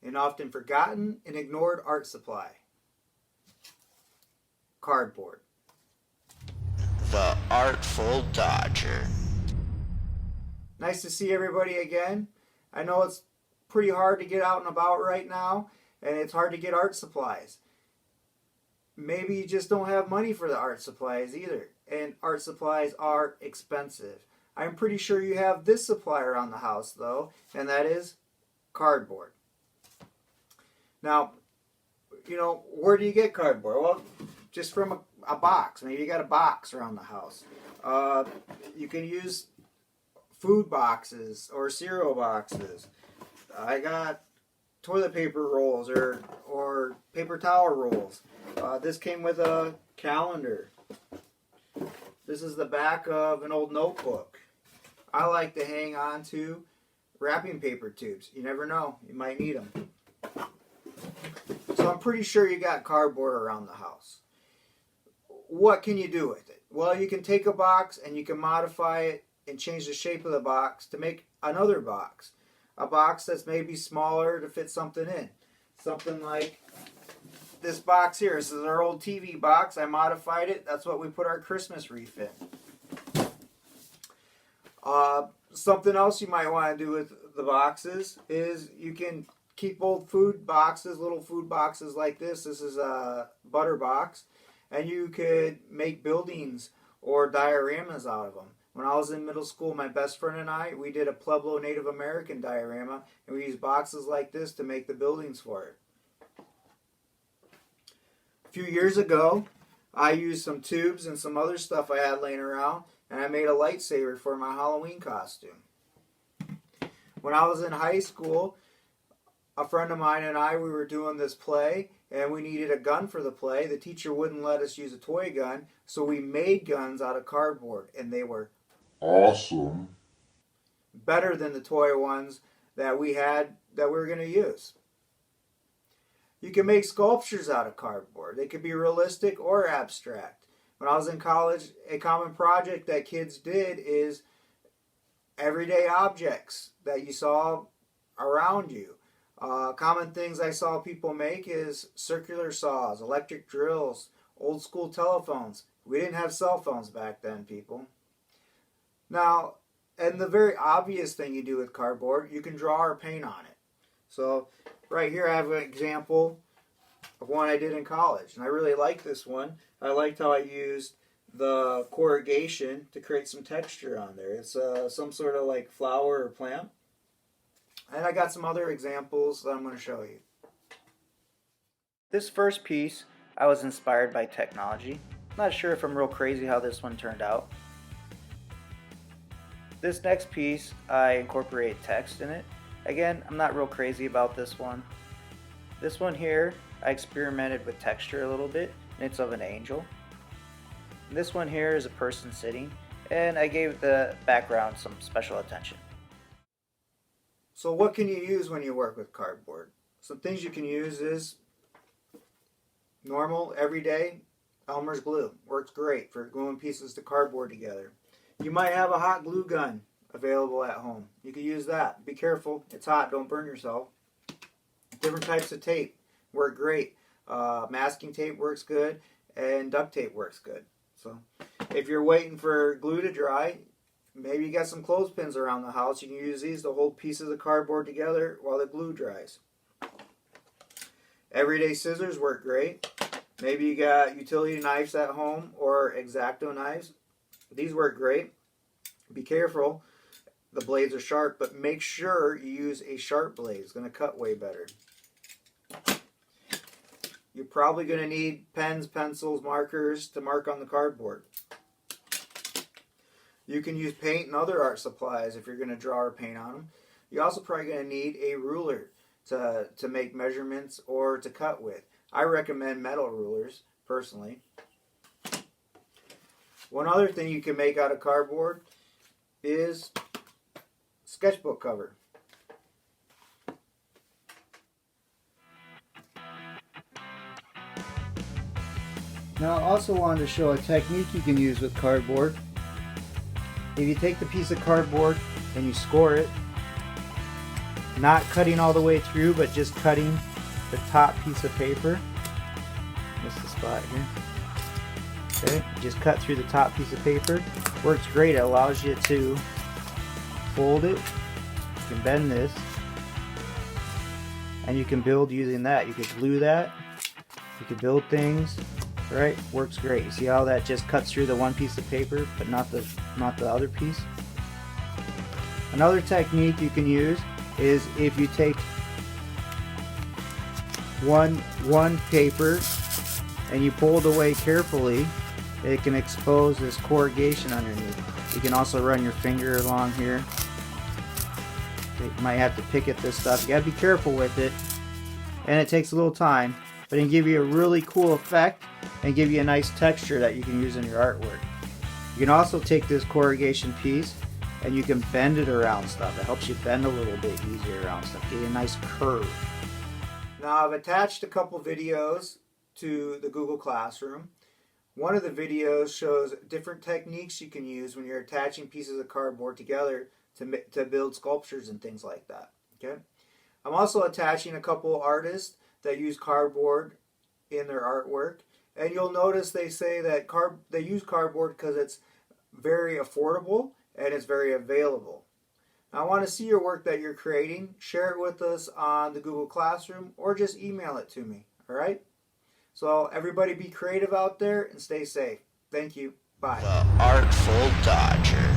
an often forgotten and ignored art supply. Cardboard. The Artful Dodger. Nice to see everybody again. I know it's pretty hard to get out and about right now, and it's hard to get art supplies. Maybe you just don't have money for the art supplies either, and art supplies are expensive. I'm pretty sure you have this supply around the house though, and that is cardboard. Now, where do you get cardboard? Well, just from a box. Maybe you got a box around the house. You can use food boxes or cereal boxes. I got toilet paper rolls or paper towel rolls. This came with a calendar. This is the back of an old notebook. I like to hang on to wrapping paper tubes. You never know. You might need them. So I'm pretty sure you got cardboard around the house. What can you do with it? Well, you can take a box and you can modify it and change the shape of the box to make another box. A box that's maybe smaller to fit something in. Something like this box here. This is our old TV box. I modified it. That's what we put our Christmas wreath in. Something else you might want to do with the boxes is you can keep old food boxes, little food boxes like this. This is a butter box. And you could make buildings or dioramas out of them. When I was in middle school, my best friend and I, we did a Pueblo Native American diorama, and we used boxes like this to make the buildings for it. A few years ago, I used some tubes and some other stuff I had laying around, and I made a lightsaber for my Halloween costume. When I was in high school, a friend of mine and I, we were doing this play, and we needed a gun for the play. The teacher wouldn't let us use a toy gun, so we made guns out of cardboard, and they were awesome. Better than the toy ones that we had that we were going to use. You can make sculptures out of cardboard. They could be realistic or abstract. When I was in college, a common project that kids did is everyday objects that you saw around you. Common things I saw people make is circular saws, electric drills, old school telephones. We didn't have cell phones back then, people. Now, and the very obvious thing you do with cardboard, you can draw or paint on it. So right here I have an example of one I did in college, and I really like this one. I liked how I used the corrugation to create some texture on there. It's some sort of like flower or plant. And I got some other examples that I'm going to show you. This first piece, I was inspired by technology. Not sure if I'm real crazy how this one turned out. This next piece, I incorporate text in it. Again, I'm not real crazy about this one. This one here, I experimented with texture a little bit, and it's of an angel. And this one here is a person sitting, and I gave the background some special attention. So what can you use when you work with cardboard? Some things you can use is normal, everyday Elmer's glue. Works great for gluing pieces to cardboard together. You might have a hot glue gun available at home. You can use that. Be careful. It's hot. Don't burn yourself. Different types of tape work great. Masking tape works good, and duct tape works good. So if you're waiting for glue to dry, maybe you got some clothespins around the house. You can use these to hold pieces of cardboard together while the glue dries. Everyday scissors work great. Maybe you got utility knives at home or X-Acto knives. These work great. Be careful. The blades are sharp, but make sure you use a sharp blade. It's going to cut way better. You're probably going to need pens, pencils, markers to mark on the cardboard. You can use paint and other art supplies if you're going to draw or paint on them. You're also probably going to need a ruler to make measurements or to cut with. I recommend metal rulers, personally. One other thing you can make out of cardboard is sketchbook cover. Now I also wanted to show a technique you can use with cardboard. If you take the piece of cardboard and you score it, not cutting all the way through, but just cutting the top piece of paper. Missed the spot here. Okay, just cut through the top piece of paper. Works great. It allows you to fold it. You can bend this, and you can build using that. You could glue that. You could build things. Right? Works great. You see how that just cuts through the one piece of paper, but not the other piece. Another technique you can use is if you take one paper and you pull it away carefully, it can expose this corrugation underneath. You can also run your finger along here. You might have to pick at this stuff. You gotta be careful with it, and it takes a little time, but it can give you a really cool effect and give you a nice texture that you can use in your artwork. You can also take this corrugation piece and you can bend it around stuff. It helps you bend a little bit easier around stuff. Get a nice curve. Now I've attached a couple videos to the Google Classroom. One of the videos shows different techniques you can use when you're attaching pieces of cardboard together to build sculptures and things like that. Okay. I'm also attaching a couple artists that use cardboard in their artwork. And you'll notice they say that they use cardboard because it's very affordable and it's very available. Now, I want to see your work that you're creating. Share it with us on the Google Classroom or just email it to me. All right? So everybody be creative out there and stay safe. Thank you. Bye. The Artful Dodger.